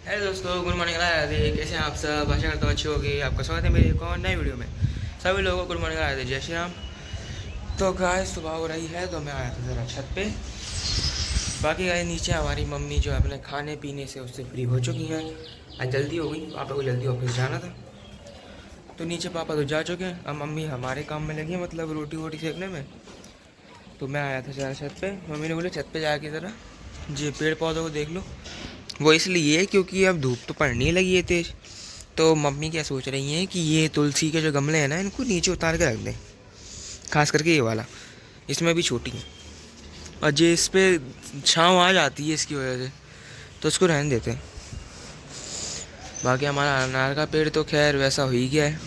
Hello दोस्तों, good morning. Radhe, कैसे हैं आप सब? आशा करता हूँ अच्छी होगी। आपका स्वागत है मेरी एक और नई वीडियो में। सभी लोगों को गुड मॉर्निंग, राधे, जय श्री राम। तो गाइस सुबह हो रही है तो मैं आया था ज़रा छत पे। बाकी गाइस नीचे हमारी मम्मी जो है अपने खाने पीने से उससे फ्री हो चुकी हैं। आज जल्दी हो गई, पापा को जल्दी ऑफिस जाना था तो नीचे पापा तो जा चुके हैं। अब मम्मी हमारे काम में लगी है, मतलब रोटी वोटी सेकने में। तो मैं आया था ज़रा छत पे। मम्मी ने बोले छत पे जाके ज़रा जी पेड़ पौधों को देख लो। वो इसलिए क्योंकि अब धूप तो पड़ने लगी है तेज। तो मम्मी क्या सोच रही हैं कि ये तुलसी के जो गमले हैं ना, इनको नीचे उतार के रख दें। खास करके ये वाला, इसमें भी छोटी है और जो इस पर छाँव आ जाती है इसकी वजह से, तो इसको रहने देते हैं। बाकी हमारा अनार का पेड़ तो खैर वैसा हो ही गया है,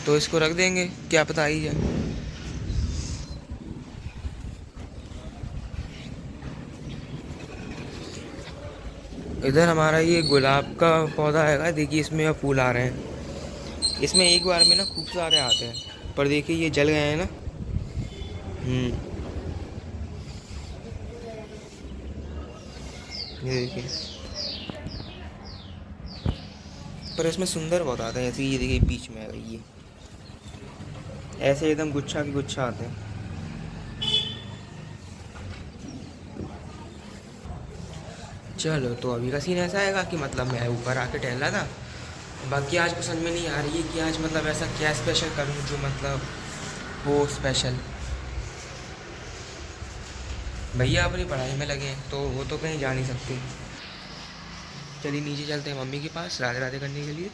तो इसको रख देंगे, क्या पता ही जाए। इधर हमारा ये गुलाब का पौधा है, देखिए इसमें अब फूल आ रहे हैं। इसमें एक बार में ना खूब सारे आते हैं, पर देखिए ये जल गए हैं ना। ये देखिए, पर इसमें सुंदर बहुत आता है। ऐसे ये देखिए बीच में है ये, ऐसे एकदम गुच्छा के गुच्छा आते हैं। चलो, तो अभी का सीन ऐसा आएगा कि मतलब मैं ऊपर आके टहल रहा था। बाकी आज को समझ में नहीं आ रही है कि आज मतलब ऐसा क्या स्पेशल करूँ जो मतलब हो स्पेशल। भैया अपनी पढ़ाई में लगे हैं तो वो तो कहीं जा नहीं सकते। चलिए नीचे चलते हैं मम्मी के पास राधे राधे करने के लिए।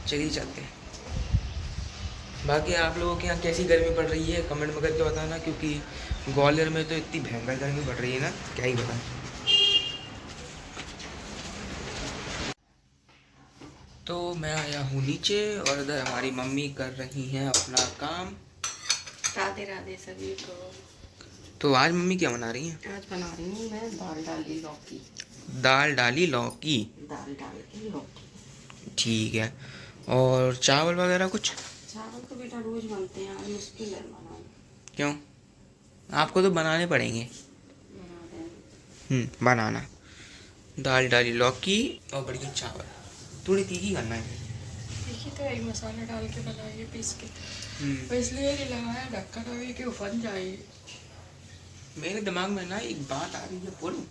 चलिए चलते हैं। बाकी आप लोगों के यहाँ कैसी गर्मी पड़ रही है कमेंट में करके बताना, क्योंकि ग्वालियर में तो इतनी भयंकर गर्मी पड़ रही है ना, क्या ही बताएं। तो मैं आया हूँ नीचे और इधर हमारी मम्मी कर रही हैं अपना काम। राधे राधे सभी को। तो आज मम्मी क्या बना रही हैं? आज बना रही हूँ मैं दाल डाली लौकी। दाल डाली लौकी। दाल डाली लौकी। ठीक है। और चावल वगैरह कुछ? चावल तो बेटा रोज बनते हैं, आज मुश्किल है बनाना। क्यों? आपको तो बनाने पड़ेंगे। बना दें। बनाना। दाल डाली लौकी और बढ़िया चावल। थोड़ी तीखी करना है। देखिए तो यही मसाला डाल के बनाइए पीस के। तो हम्म इसलिए नहीं लगाया ढक्कन अभी कि उफन जाए। मेरे दिमाग में ना एक बात आ रही है, बोलूं?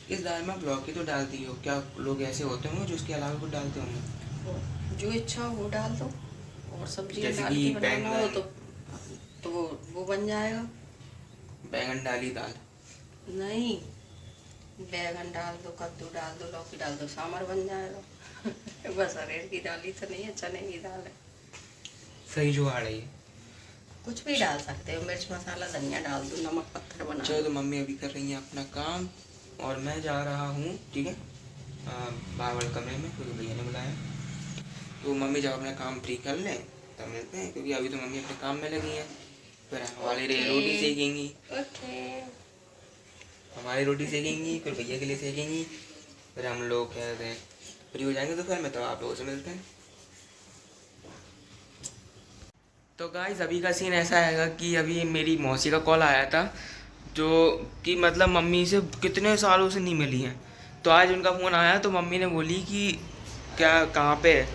इस दाल में आप लौकी तो डालती हो, क्या लोग ऐसे होते होंगे जो उसके अलावा कुछ डालते होंगे? जो इच्छा हो वो डाल दो, और सब्जी जैसे डाल कि के बनाना हो बैंगन। तो वो बन जाएगा। बैंगन डाली दाल। नहीं, बैगन डाल दो, कद्दू डाल दो, लौकी डाल दो, सांभर बन जाएगा। बस अरहर की दाल ही तो नहीं है, चने की दाल है। सही जो आ रही है। कुछ भी डाल सकते हो, मिर्च मसाला धनिया डाल दो, नमक पत्थर बना चलो, दो। तो मम्मी अभी कर रही है अपना काम और मैं जा रहा हूँ, ठीक है, बाहर वाले कमरे में, क्योंकि भैया ने बुलाया। तो मम्मी जब अपना काम फ्री कर लें तब मिलते हैं, क्योंकि अभी तो मम्मी अपने काम में लगी हैं। फिर हमारे लिए रोटी सेकेंगी। ओके। हमारी रोटी सेकेंगी, फिर भैया के लिए सेकेंगी। फिर हम लोग क्या कहते हैं फ्री हो जाएंगे दोपहर में, तो आप लोगों से मिलते हैं। तो गाइस अभी का सीन ऐसा आएगा कि अभी मेरी मौसी का कॉल आया था, जो कि मतलब मम्मी से कितने सालों से नहीं मिली हैं। तो आज उनका फ़ोन आया तो मम्मी ने बोली कि क्या कहाँ पे है,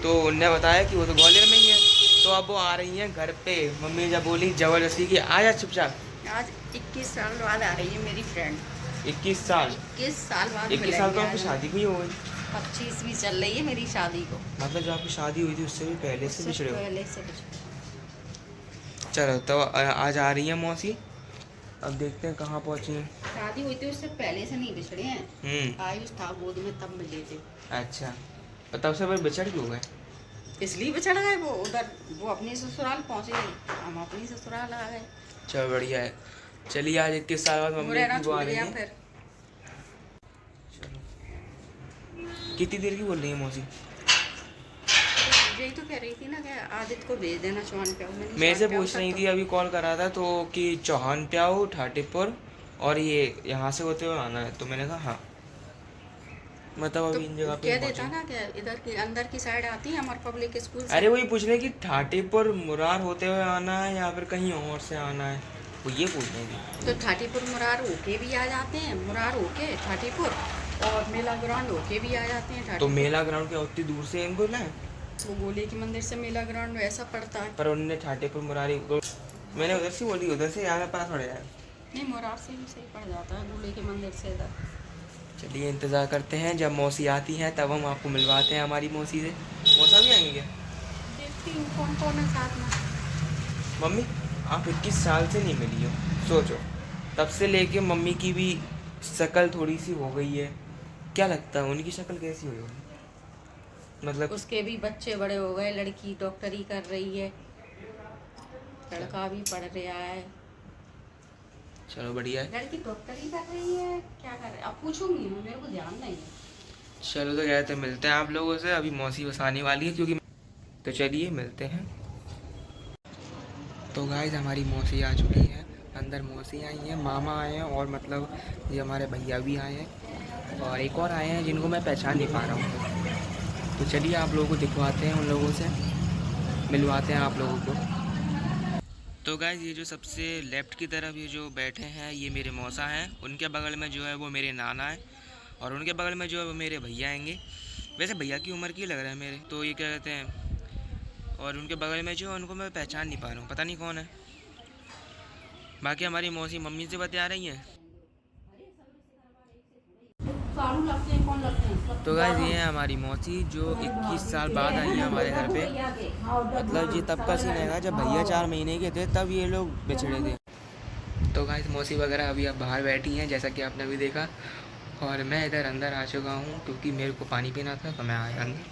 तो उनने बताया कि वो तो ग्वालियर में ही है। तो अब वो आ रही हैं घर पे। मम्मी जब बोली ज़बरदस्ती कि आ जा चुपचाप। आज 21 साल बाद आ रही है मेरी फ्रेंड। 21 साल? 21 साल बाद 21 साल तो मिलेंगे आपकी आज। शादी भी हो गई। 25वीं चल रही है मेरी शादी को। मतलब जब आपकी शादी हुई थी उससे भी पहले से उससे बिछड़े हो? पहले से बिछड़े। चलो, तो आज आ रही है मौसी। अब देखते हैं कहाँ पहुँची हैं। शादी हुई थी उससे पहले से नहीं बिछड़े हैं। आयुष था गोद में तब मिले थे। अच्छा, और तब से फिर बिछड़ क्यों गए? इसलिए बिछड़ गए, वो उधर वो अपनी ससुराल पहुंचे, हम अपनी ससुराल आ गए। चलो बढ़िया है। चलिए, आज 21 साल बाद वो मम्मी रहना की वो आ छूट रही गया है। फिर। चलो, कितनी देर की बोल रही है मौसी? यही तो कह रही थी ना कि आदित्य को भेज देना चौहान पे। मेरे से पूछ रही थी, अभी कॉल करा था तो कि चौहान पे आओ ठाटीपुर और ये यहाँ से होते हुए आना है, तो मैंने कहा हाँ। मतलब तो अभी इन जगह पे कह पहुँचे। देता ना कि इधर की अंदर की साइड आती है हमारे पब्लिक स्कूल से। अरे वही पूछ रहे कि ठाटीपुर मुरार होते हुए आना है या फिर कहीं और से आना है। वो ये पूछ रहे थे। तो ठाटीपुर मुरार होके भी आ जाते हैं, मुरार होके ठाटीपुर, और मेला ग्राउंड होके भी आ जाते हैं तो ठाटीपुर। मेला ग्राउंड के उतनी दूर से इनको लाए? वो गोले के मंदिर से मेला ग्राउंड वैसा पड़ता है। पर उन्होंने ठाटेपुर मुरारी को मैंने उधर से बोली, उधर से यहाँ पास पड़ जाए। नहीं, मुरार से भी सही पड़ जाता है, गोले के मंदिर से इधर। चलिए इंतज़ार करते हैं, जब मौसी आती हैं तब हम आपको मिलवाते हैं हमारी मौसी से। मौसा भी आएंगे क्या? देखती हूँ कौन कौन है साथ में। मम्मी आप 21 साल से नहीं मिली हो, सोचो तब से लेके मम्मी की भी शक्ल थोड़ी सी हो गई है। क्या लगता है उनकी शक्ल कैसी हुई होगी? मतलब उसके भी बच्चे बड़े हो गए, लड़की डॉक्टरी कर रही है, लड़का भी पढ़ रहा है। चलो बढ़िया है। लड़की डॉक्टरी कर रही है, क्या कर रही है अब पूछूंगी, मेरे को ध्यान नहीं है। चलो तो कहते मिलते हैं आप लोगों से, अभी मौसी बस आने वाली है क्योंकि, तो चलिए मिलते हैं। तो गाइस हमारी मौसी आ चुकी है, अंदर मौसी आई हैं, मामा आए हैं और मतलब ये हमारे भैया भी आए हैं और एक और आए हैं जिनको मैं पहचान नहीं पा रहा हूँ। तो चलिए आप लोगों को दिखवाते हैं, उन लोगों से मिलवाते हैं आप लोगों को। तो गाइस ये जो सबसे लेफ़्ट की तरफ ये जो बैठे हैं ये मेरे मौसा हैं, उनके बगल में जो है वो मेरे नाना है और उनके बगल में जो है वो मेरे भैया आएंगे। वैसे भैया की उम्र की लग रहा है मेरे, तो ये क्या कहते हैं, और उनके बगल में जो है उनको मैं पहचान नहीं पा रहा हूँ, पता नहीं कौन है। बाकी हमारी मौसी मम्मी से बता रही हैं। तो गाइस ये है हमारी मौसी जो 21 साल बाद आई है हमारे घर पे। मतलब ये तब का सीन है जब भैया 4 महीने के थे तब ये लोग बिछड़े थे। तो गाइस मौसी वगैरह अभी अब बाहर बैठी हैं जैसा कि आपने अभी देखा, और मैं इधर अंदर आ चुका हूँ क्योंकि मेरे को पानी पीना था तो मैं आया अंदर।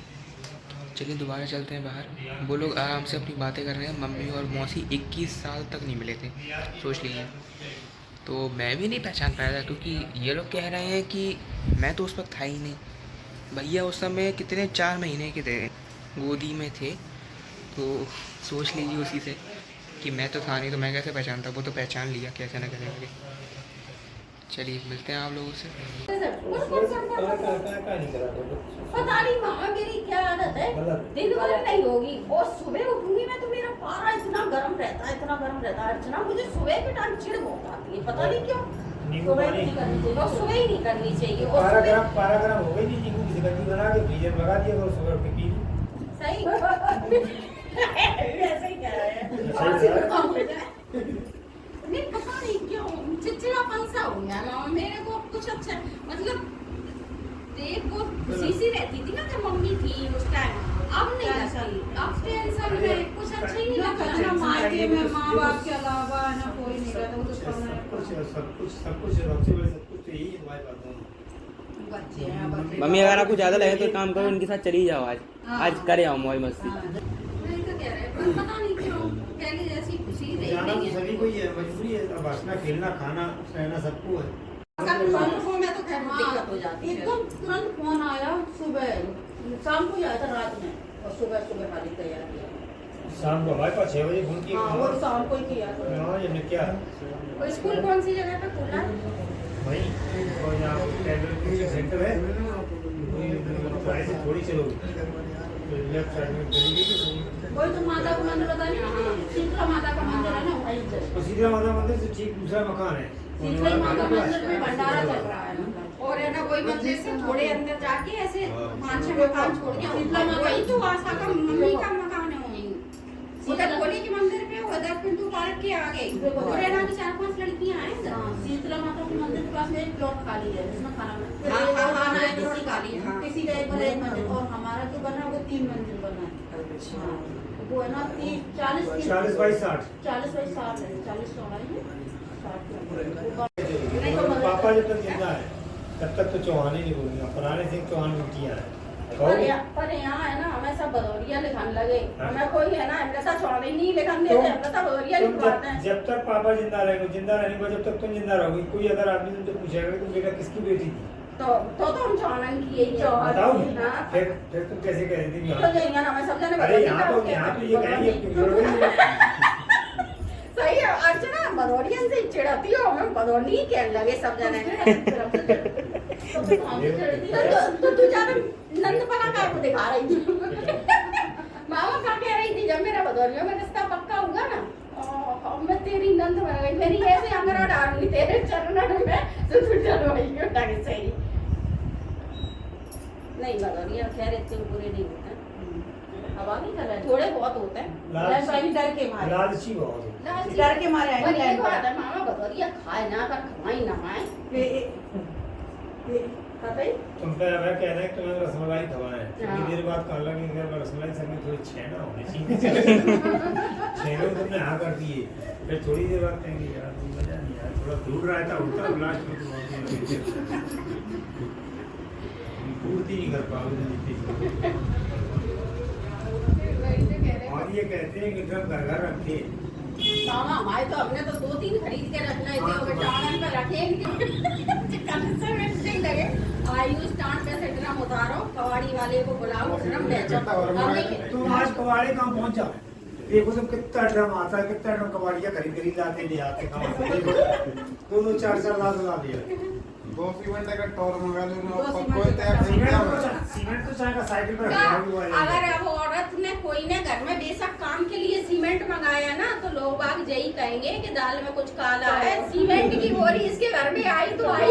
चलिए दोबारा चलते हैं बाहर। वो लोग आराम से अपनी बातें कर रहे हैं। मम्मी और मौसी 21 साल तक नहीं मिले थे, सोच लीजिए। तो मैं भी नहीं पहचान पाया था क्योंकि ये लोग कह रहे हैं कि मैं तो उस वक्त था ही नहीं। भैया उस समय कितने 4 महीने के थे, गोदी में थे, तो सोच लीजिए उसी से कि मैं तो था नहीं, तो मैं कैसे पहचानता। वो तो पहचान लिया कैसे ना कैसे। चलिए मिलते हैं आप लोगों से। पता नहीं मामा मेरी क्या आदत है, दिन भर नहीं होगी और सुबह उठूंगी मैं तो मेरा पारा इतना गर्म रहता है, इतना गर्म रहता है अर्चना, मुझे सुबह के टाइम चिढ़ बहुत आती है, पता नहीं क्यों। सुबह नहीं करनी चाहिए और सुबह ही नहीं करनी चाहिए। पारा गरम हो गई थी, नींबू की शिकंजी बना के फ्रीजर में लगा दिया और सुबह उठ के पी ली। सही ऐसे ही कह रहे हैं। नहीं पता नहीं क्यों चिड़चिड़ापन सा हो गया ना मेरे को। कुछ अच्छा मतलब देख वो खुशी सी रहती थी ना जब मम्मी थी उस टाइम, अब नहीं लगती, अब टेंशन में कुछ अच्छा ही नहीं लगता ना। मायके में माँ बाप के अलावा ना कोई नहीं रहता, सब कुछ सबसे बड़े सब कुछ तो यही है हमारे पास। बच्चे हैं। मम्मी अगर आपको ज़्यादा लगे तो काम करो, उनके साथ चली जाओ, आज करे आओ मौज मस्ती। नहीं तो कह रहे हैं पर पता नहीं क्यों पहले जैसी खुशी रही जाना तो नहीं है। सभी को ही है, मजबूरी है, अब हंसना खेलना खाना रहना सबको है। में तो खैर दिक्कत हो जाती है। एकदम तुरंत फोन आया सुबह, शाम को ही आया था रात में, और सुबह सुबह खाली तैयार किया। शाम को हमारे पास 6 बजे फोन किया। हाँ, वो शाम को ही किया था। हाँ ये क्या है वो स्कूल कौन सी जगह पे खुला है? वही और यहाँ कोचिंग सेंटर है, वही से थोड़ी चलोगी लेफ्ट साइड में चली गई वही तो माता का मंदिर पता नहीं, शीतला माता का मंदिर है ना वहीं से। तो शीतला माता मंदिर से ठीक दूसरा मकान है। शीतला माता मंदिर में भंडारा चल रहा है ना। और है ना कोई मंदिर से थोड़े अंदर जाके ऐसे 5-6 मकान छोड़ के शीतला माता वही तो आशा का मम्मी का मकान है वहीं। उधर भोले के मंदिर पे उधर पिंटू पार्क के आगे और है ना 4-5 लड़कियां हैं इधर। हाँ, शीतला माता के मंदिर के पास में एक प्लॉट खाली है जिसमें खाना प्लॉट खाली है। किसी का एक बना एक मंदिर, और हमारा जो बना है वो 3 मंजिल बना है। हाँ, वो है ना 40 बाई 60 है, 40 चौड़ाई है, 60 पापा जब तक जिंदा है तब तक तो चौहान ही नहीं बोलेंगे, पुराने से चौहान मुखिया है। पर यहाँ है ना हमेशा भदौरिया लिखने लगे, हमें कोई है ना अमृता चौधरी नहीं लिखने तो देते, अमृता भदौरिया लिखवाते हैं। जब तक पापा जिंदा रहेंगे, जिंदा रहने के बाद जब तक तुम जिंदा रहोगी, कोई अगर आदमी तुमसे पूछेगा तुम बेटा किसकी बेटी थी, तो हम चौहान की यही बताओ हाँ। फिर तुम कैसे कह रही थी? तो जाएंगे ना हमें सब जने अरे यहाँ तो ये कहेंगे सही है अर्चना, भदौरियन से चिढ़ती हो, हमें भदौली ही कहने लगे सब जने। तो तू जाने नंदपना का को दिखा रही थी। मामा क्या कह रही थी जब मेरा भदौरियों में रिश्ता पक्का हुआ ना मैं तेरी नंद बन गई, मेरी ऐसे अंगरा डालूंगी तेरे चरणों में तो तू डलवाइयो ढंग से ही। नहीं भगवान खैर इतने बुरे नहीं होते, हवा भी कर रहा है, थोड़े बहुत होते हैं। डर के मारे, लालची बहुत है। डर के मारे पर ये बात है मामा भगवान खाए ना कर खवाई ना खाए। पता ही तुम पे अब कह रहे हैं कि तुम्हें रसमलाई खवाएं, थोड़ी देर बाद कहने लगे कि अगर रसमलाई संग में थोड़ी छेना होनी चाहिए। छेने को तुमने हाँ कर दिए, फिर थोड़ी देर बाद कहेंगे यार तुम मजा नहीं यार, थोड़ा दूर रहा था उल्टा लास्ट में तुम पूर्ति नहीं कर पाओगे जितनी। और ये कहते हैं कि घर घर घर रखे मामा हमारे तो हमने तो 2-3 खरीद के रख रहे थे, वो टाणन पे रखेंगे कल से मिलते लगे। आयु स्टांड पे से ड्रम उतारो, कवाड़ी वाले को बुलाओ, ड्रम बेचो। तुम आज कबाड़ी कहाँ पहुँचा? देखो तुम कितना ड्रम आता है, कितना ड्रम कबाड़ियाँ खरीद लाते ले आते कहाँ से? 2-2, 4-4 लाख ला दिया। 2 सीमेंट का टोर मंगा लो ना, दो कोई सीमेंट तय का सीमेंट तो चाहे का साइकिल पर रखा हुआ है। अगर अब औरत ने कोई ने घर में बेशक काम के लिए सीमेंट मंगाया ना तो लोग बाग यही कहेंगे कि दाल में कुछ काला है, सीमेंट की बोरी इसके घर में आई तो आई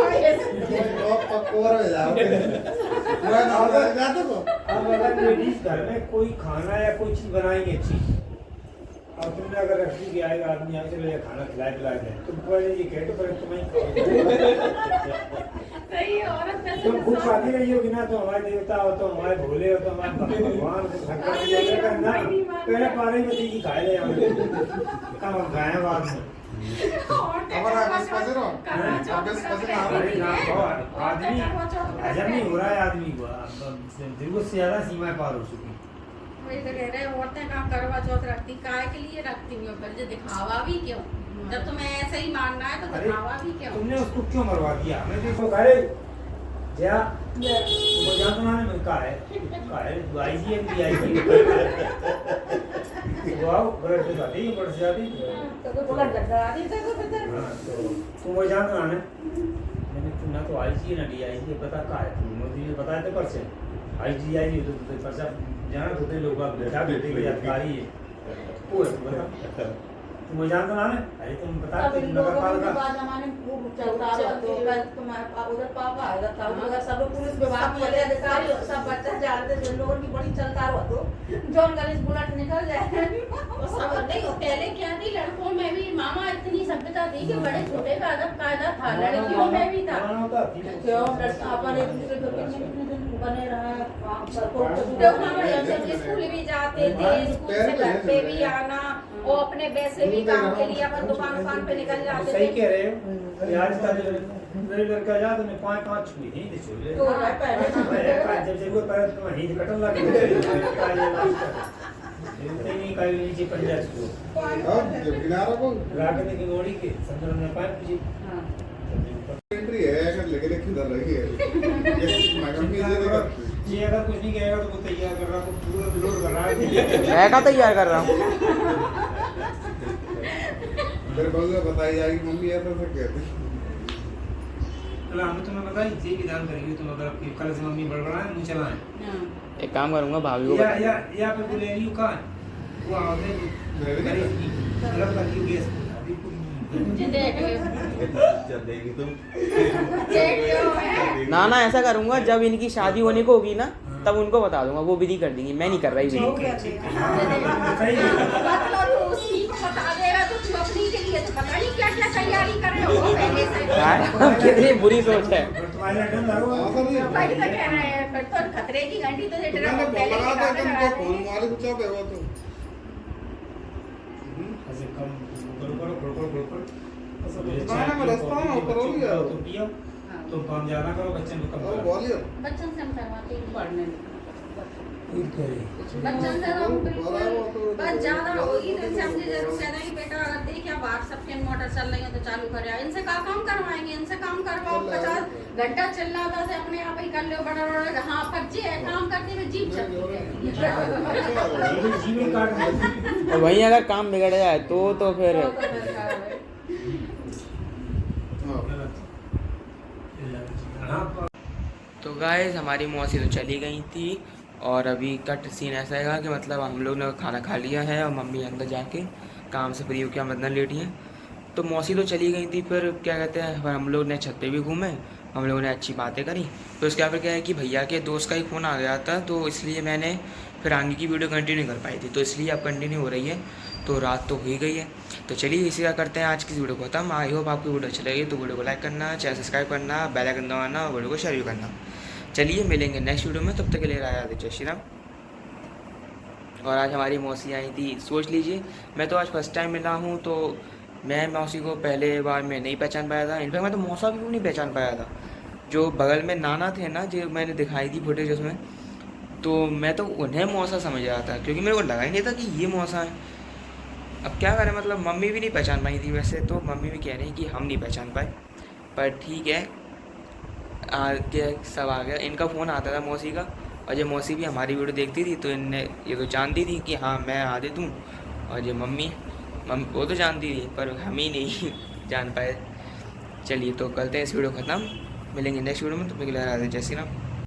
पकोर हो जाओ मैं ना जाते को। अब अगर लेडीज घर में कोई खाना या कोई चीज बनाएंगे अच्छी, और तुमने अगर रखी कि आएगा आदमी यहाँ चले या खाना खिलाए पिलाए दे, तुम पहले ये कहते पर तुम्हें सही है, औरत में तुम खुद खाती रही होगी ना, तो हमारे देवता हो तो हमारे भोले हो तो हमारे भगवान को थका नहीं करना, पहले पानी में की खाए ले कम हम खाए बाद में। अब आगे पैसे रो आगे पैसे ना आदमी हजम नहीं हो रहा है आदमी को, जरूरत से ज्यादा सीमा पार हो चुकी। वही तो कह रहे हैं, औरतें काम करवा चौथ रखती काय के लिए रखती हुई पर जो दिखावा भी क्यों? जब तुम्हें ऐसे ही मानना है तो दिखावा भी क्यों? तुमने उसको क्यों मरवा दिया? मैं देखो घरे जा वो जातना ने मैं कहा है आईजीएम की आईजी वाओ बड़े से जाती है बड़े से जाती तो कोई बोला डरा दी तो फिर तुम वो जातना ने मैंने तुम ना तो आईजी ना डीआईजी पता कहा है तुम मुझे बताया तो परसे आईजी आईजी तो परसा जाना होते लोग बात बैठा बैठे की जानकारी है वो बता तुम जानते ना अरे तुम बता नगर पालिका बाद हमारे खूब चलता रहा तो तुम्हारा उधर पापा आएगा था उधर सब पुलिस विभाग वाले अधिकारी सब बच्चा जानते थे लोगों की बड़ी चलता रहा तो जॉन गलीज बुलेट निकल जाए सब नहीं पहले क्या थी लड़कों में भी मामा इतनी सभ्यता थी कि बड़े छोटे का अदब कायदा था, लड़कियों में भी था। क्यों अपन एक दूसरे को कितने दिन बने रहे तो मामा जब स्कूल भी जाते थे, स्कूल से घर पे भी आना और अपने वैसे भी काम के लिए अपन दुकान पे निकल जाते थे। सही कह रहे हो आज का मेरे लड़का जा तो मैं 5 छुई नहीं दे छोड़ तो पहले जब जरूरत पड़े तो मैं हिंद कटन लगे नहीं काई नीचे पंजा छो और किनारा को रागने की मोड़ी के संदर्भ में पाइप जी हां एंट्री है अगर लेके किधर रही है ये मैडम भी दे देगा ये अगर कुछ नहीं कहेगा तो वो तैयार कर रहा है पूरा लोड कर रहा है मैं का तैयार कर रहा हूँ। मेरे को बताई जाएगी मम्मी ऐसा से कहती चलो हम तुम्हें बताइए जी विधान करेंगे तुम अगर आपकी कल से मम्मी बड़बड़ाए मुंह चलाएं एक काम करूंगा भाभी को या पे बोले यू का वो आते करे की गलत कर दी गैस मुझे देख ले जब देगी तुम देख लो है ना ना ऐसा करूंगा जब इनकी शादी होने को होगी ना तब उनको बता दूंगा, वो विधि कर देंगी, मैं नहीं कर रही विधि। मतलब तू उसी को बता देगा तो तू अपनी के लिए तो पता नहीं क्या क्या तैयारी कर रहे हो पहले से। कितनी बुरी सोच है। तुम्हारे लड़न लगो भाई तो कह रहे हैं फिर तो खतरे की घंटी तो सेट रहा पहले लगा के दे काम तुमको फोन मारे कुछ पे हो तो ऐसे कम करो खाना में रास्ता में करो लिया तो पियो तो काम ज्यादा करो बच्चे को कम और करो बोलिए बच्चन से हम करवाते हैं पढ़ने में ठीक करे बच्चन से हम बिल्कुल बस ज्यादा होगी तो इनसे हमने जरूर कहना कि बेटा अगर देखिए व्हाट्सएप के मोटर चल रही है तो चालू करे, इनसे का काम करवाएंगे, इनसे काम करवाओ 50 घंटा चिल्लाता से अपने आप ही कर लो बड़ा बड़ा हाँ फर्जी है काम करते हुए जीप चलती जीवे काट और वहीं अगर काम बिगड़ जाए तो फिर तो गाइस हमारी मौसी तो चली गई थी और अभी कट सीन ऐसा है कि मतलब हम लोग ने खाना खा लिया है और मम्मी अंदर जाके काम से फ्री होकर हम इतना लेट ही हैं। तो मौसी तो चली गई थी, फिर क्या कहते हैं, फिर हम लोग ने छत पे भी घूमे, हम लोगों ने अच्छी बातें करी। तो उसके बाद फिर क्या है कि भैया के दोस्त का ही फ़ोन आ गया था, तो इसलिए मैंने फिर आगे की वीडियो कंटिन्यू कर पाई थी, तो इसलिए अब कंटिन्यू हो रही है। तो रात तो हो ही गई है, तो चलिए इसी का करते हैं आज की वीडियो को खत्म। आई होप आपकी वीडियो अच्छी लगी, तो वीडियो को लाइक करना, चैनल सब्सक्राइब करना, बेल आइकन दबाना, वीडियो को शेयर भी करना। चलिए मिलेंगे नेक्स्ट वीडियो में, तब तक के लिए राधे जय श्री राम। और आज हमारी मौसी आई थी, सोच लीजिए मैं तो आज फर्स्ट टाइम मिला हूँ, तो मैं मौसी को पहले बार में नहीं पहचान पाया था। इनफैक्ट मैं तो मौसा भी नहीं पहचान पाया था। जो बगल में नाना थे ना, जो मैंने दिखाई थी फुटेज उसमें, तो मैं तो उन्हें मौसा समझ रहा था, क्योंकि मेरे को लगा ही नहीं था कि ये मौसा है। अब क्या करें, मतलब मम्मी भी नहीं पहचान पाई थी, वैसे तो मम्मी भी कह रही हैं कि हम नहीं पहचान पाए, पर ठीक है आगे सब आ गया। इनका फ़ोन आता था मौसी का, और ये मौसी भी हमारी वीडियो देखती थी, तो इनने ये तो जानती थी कि हाँ मैं आदित्य हूँ। और ये मम्मी वो तो जानती थी, पर हम ही नहीं जान पाए। चलिए तो करते हैं इस वीडियो ख़त्म, मिलेंगे नेक्स्ट वीडियो में, तो राधे जय श्री राम।